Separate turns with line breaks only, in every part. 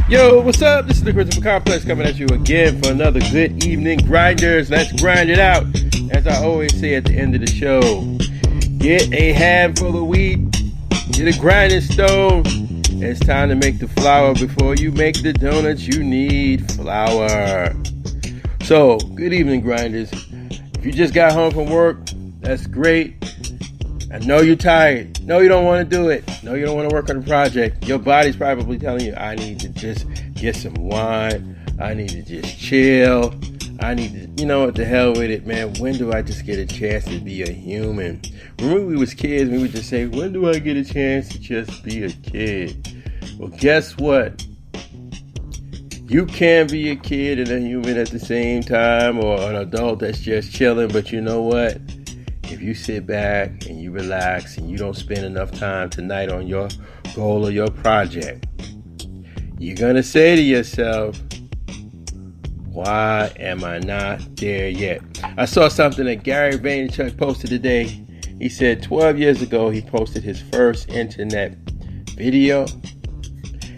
Yo, what's up? This is the Christopher Complex coming at you again for another good evening. Grinders, let's grind it out. As I always say at the end of the show, get a handful of wheat, get a grinding stone. It's time to make the flour. Before you make the donuts, you need flour. So, good evening, grinders. If you just got home from work, that's great. I know you're tired. No, you don't want to do it. No, you don't want to work on the project. Your body's probably telling you, I need to just get some wine. I need to just chill. I need to, you know what, the hell with it, man. When do I just get a chance to be a human? When we was kids, we would just say, when do I get a chance to just be a kid? Well, guess what? You can be a kid and a human at the same time, or an adult that's just chilling, but you know what? If you sit back and you relax and you don't spend enough time tonight on your goal or your project, you're going to say to yourself, why am I not there yet? I saw something that Gary Vaynerchuk posted today. He said 12 years ago he posted his first internet video,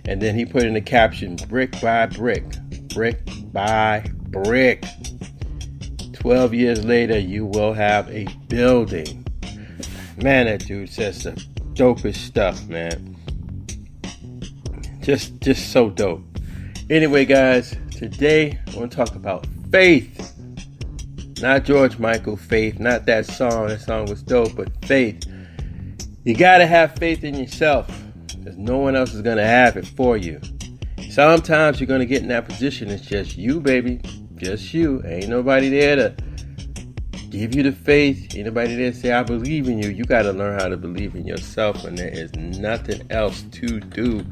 and then he put in the caption, brick by brick, brick by brick. 12 years later, you will have a building. Man, that dude says the dopest stuff, man. Just so dope. Anyway, guys, today I want to talk about faith. Not George Michael faith, not that song. That song was dope, but faith. You got to have faith in yourself, because no one else is going to have it for you. Sometimes you're going to get in that position. It's just you, baby. Just you. Ain't nobody there to give you the faith. Ain't nobody there to say, I believe in you. You got to learn how to believe in yourself, and there is nothing else to do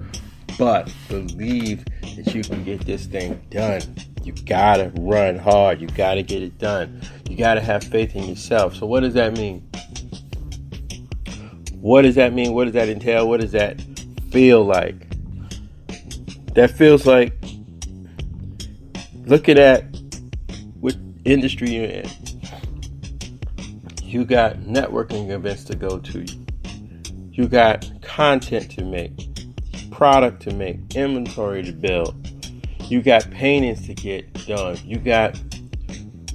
but believe that you can get this thing done. You got to run hard. You got to get it done. You got to have faith in yourself. So what does that mean? What does that mean? What does that entail? What does that feel like? That feels like looking at what industry you're in. You got networking events to go to. You got content to make, product to make, inventory to build. You got paintings to get done. You got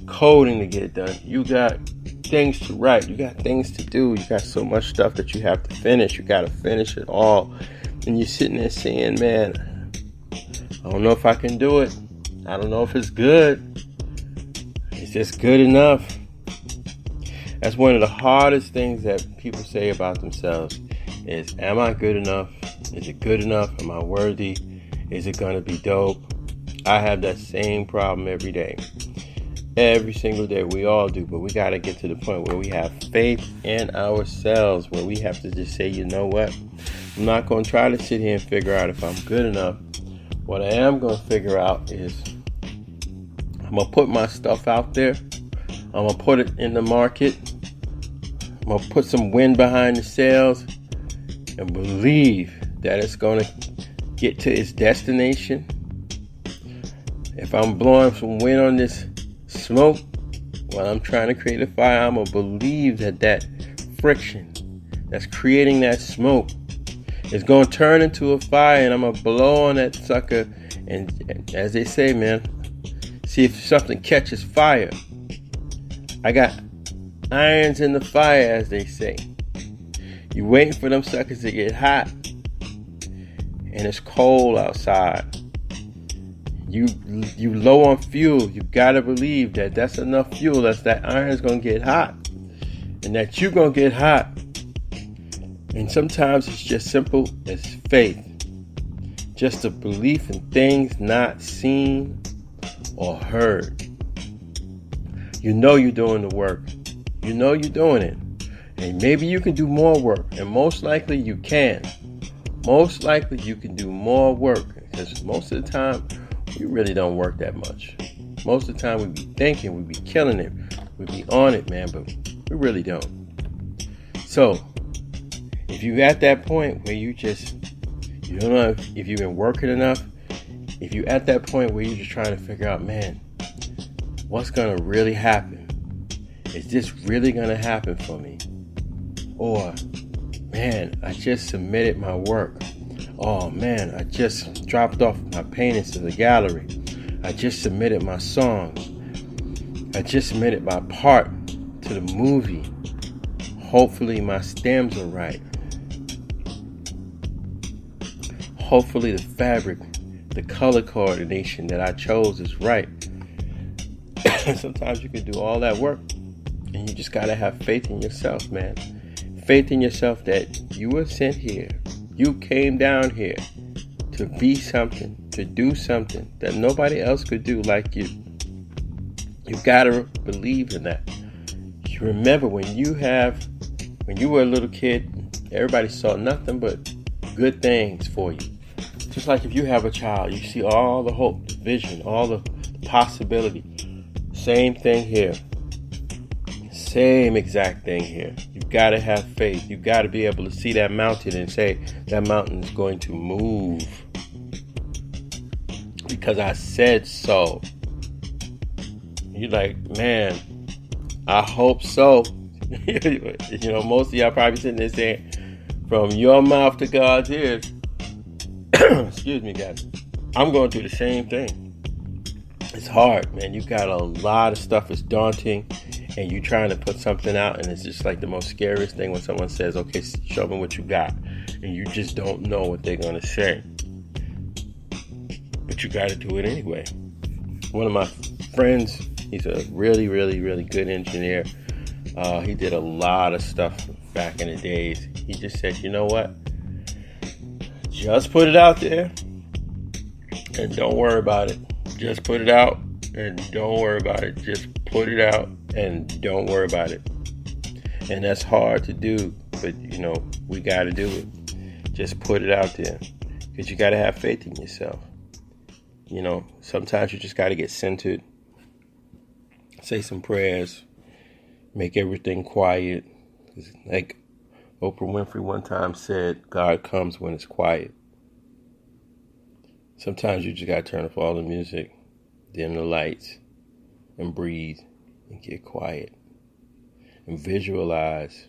coding to get done. You got things to write. You got things to do. You got so much stuff that you have to finish. You got to finish it all. And you're sitting there saying, man, I don't know if I can do it. I don't know if it's good. Is this good enough? That's one of the hardest things that people say about themselves is, am I good enough? Is it good enough? Am I worthy? Is it going to be dope? I have that same problem every day. Every single day. We all do. But we got to get to the point where we have faith in ourselves, where we have to just say, you know what? I'm not going to try to sit here and figure out if I'm good enough. What I am going to figure out is I'm going to put my stuff out there. I'm going to put it in the market. I'm going to put some wind behind the sails and believe that it's going to get to its destination. If I'm blowing some wind on this smoke while I'm trying to create a fire, I'm going to believe that that friction that's creating that smoke is going to turn into a fire, and I'm going to blow on that sucker. And as they say, man, see if something catches fire. I got irons in the fire, as they say. You waiting for them suckers to get hot, and it's cold outside. You low on fuel. You gotta believe that that's enough fuel. That iron's gonna get hot, and that you're gonna get hot. And sometimes it's just simple as faith. Just a belief in things not seen or heard. You know you're doing the work. You know you're doing it. And maybe you can do more work. And most likely you can. Most likely you can do more work. Because most of the time, we really don't work that much. Most of the time we be thinking, we be killing it. We be on it, man. But we really don't. So, if you're at that point where you don't know if you've been working enough, if you're at that point where you're just trying to figure out, man, what's going to really happen? Is this really going to happen for me? Or, man, I just submitted my work. Oh man, I just dropped off my paintings to the gallery. I just submitted my song. I just submitted my part to the movie. Hopefully my stems are right. Hopefully the fabric, the color coordination that I chose is right. Sometimes you can do all that work and you just gotta have faith in yourself, man. Faith in yourself that you were sent here. You came down here to be something, to do something that nobody else could do like you. You gotta believe in that. You remember when you were a little kid, everybody saw nothing but good things for you. Just like if you have a child, you see all the hope, the vision, all the possibility. Same thing here. Same exact thing here. You've got to have faith. You've got to be able to see that mountain and say, that mountain is going to move. Because I said so. You're like, man, I hope so. Most of y'all probably sitting there saying, from your mouth to God's ears. Excuse me, guys. I'm going through the same thing. It's hard, man. You got a lot of stuff. It's daunting. And you're trying to put something out. And it's just like the most scariest thing when someone says, okay, show me what you got. And you just don't know what they're going to say. But you got to do it anyway. One of my friends, he's a really, really, really good engineer. He did a lot of stuff back in the days. He just said, you know what? Just put it out there and don't worry about it. Just put it out and don't worry about it. Just put it out and don't worry about it. And that's hard to do, but we got to do it. Just put it out there because you got to have faith in yourself. Sometimes you just got to get centered, say some prayers, make everything quiet. Like Oprah Winfrey one time said, God comes when it's quiet. Sometimes you just got to turn off all the music, dim the lights, and breathe and get quiet. And visualize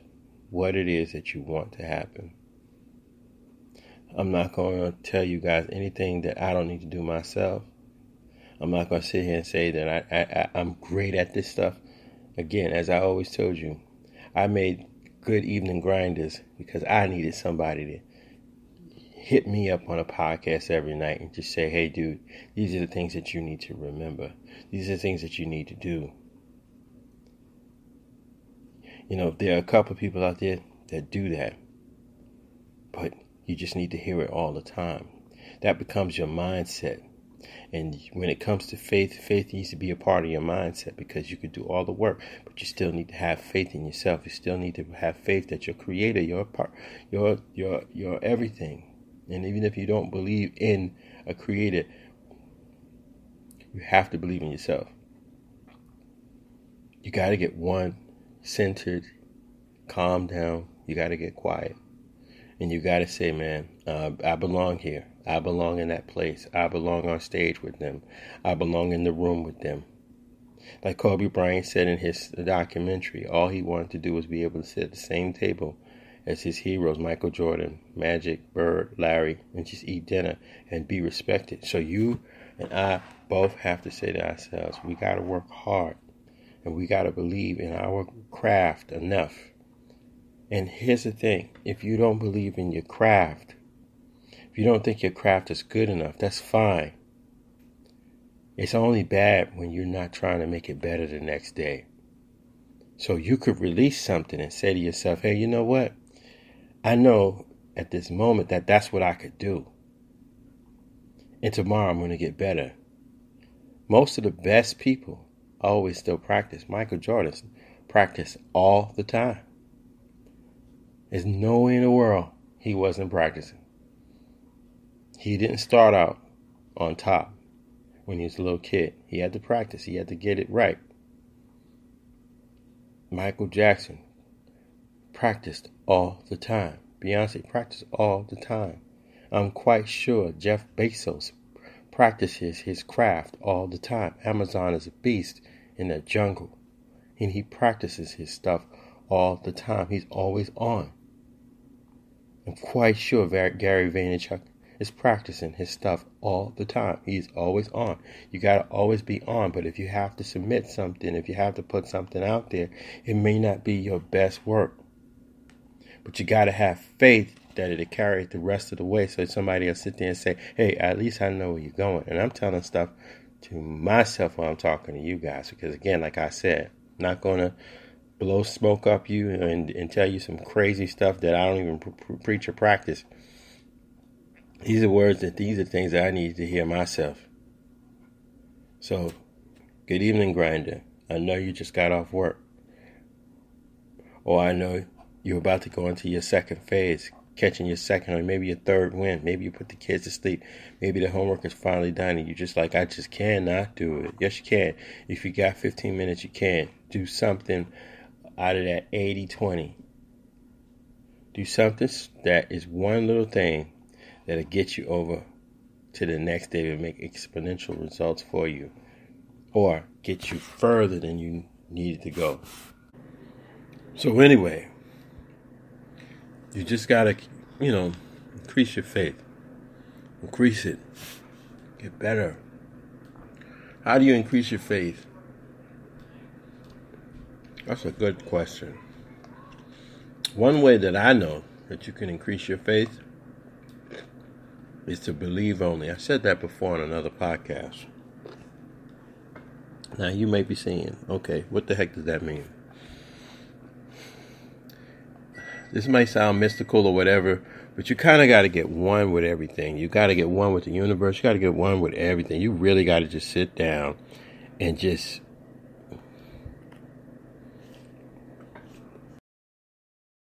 what it is that you want to happen. I'm not going to tell you guys anything that I don't need to do myself. I'm not going to sit here and say that I'm great at this stuff. Again, as I always told you, I made Good Evening Grinders because I needed somebody to hit me up on a podcast every night and just say, hey, dude, these are the things that you need to remember. These are the things that you need to do. There are a couple of people out there that do that, but you just need to hear it all the time. That becomes your mindset. And when it comes to faith needs to be a part of your mindset because you could do all the work, but you still need to have faith in yourself. You still need to have faith that your creator, your everything. And even if you don't believe in a creator, you have to believe in yourself. You got to get centered, calm down. You got to get quiet. And you got to say, man, I belong here. I belong in that place. I belong on stage with them. I belong in the room with them. Like Kobe Bryant said in his documentary, all he wanted to do was be able to sit at the same table as his heroes, Michael Jordan, Magic, Bird, Larry, and just eat dinner and be respected. So you and I both have to say to ourselves, we got to work hard and we got to believe in our craft enough. And here's the thing, if you don't believe in your craft, if you don't think your craft is good enough, that's fine. It's only bad when you're not trying to make it better the next day. So you could release something and say to yourself, hey, you know what? I know at this moment that that's what I could do. And tomorrow I'm going to get better. Most of the best people always still practice. Michael Jordan practiced all the time. There's no way in the world he wasn't practicing. He didn't start out on top when he was a little kid. He had to practice. He had to get it right. Michael Jackson practiced all the time. Beyonce practiced all the time. I'm quite sure Jeff Bezos practices his craft all the time. Amazon is a beast in the jungle. And he practices his stuff all the time. He's always on. I'm quite sure Gary Vaynerchuk is practicing his stuff all the time. He's always on. You got to always be on. But if you have to submit something, if you have to put something out there, it may not be your best work. But you got to have faith that it'll carry it the rest of the way, so somebody will sit there and say, hey, at least I know where you're going. And I'm telling stuff to myself while I'm talking to you guys. Because, again, like I said, I'm not going to blow smoke up you and tell you some crazy stuff that I don't even preach or practice. These are things that I need to hear myself. So, good evening, Grinder. I know you just got off work. Or I know you're about to go into your second phase, catching your second or maybe your third win. Maybe you put the kids to sleep. Maybe the homework is finally done and you're just like, I just cannot do it. Yes, you can. If you got 15 minutes, you can. Do something out of that 80-20. Do something that is one little thing that'll get you over to the next day and make exponential results for you, or get you further than you needed to go. So anyway, you just gotta, increase your faith. Increase it. Get better. How do you increase your faith? That's a good question. One way that I know that you can increase your faith is to believe only. I said that before on another podcast. Now you may be saying, okay, what the heck does that mean? This might sound mystical or whatever, but you kind of got to get one with everything. You got to get one with the universe. You got to get one with everything. You really got to just sit down and just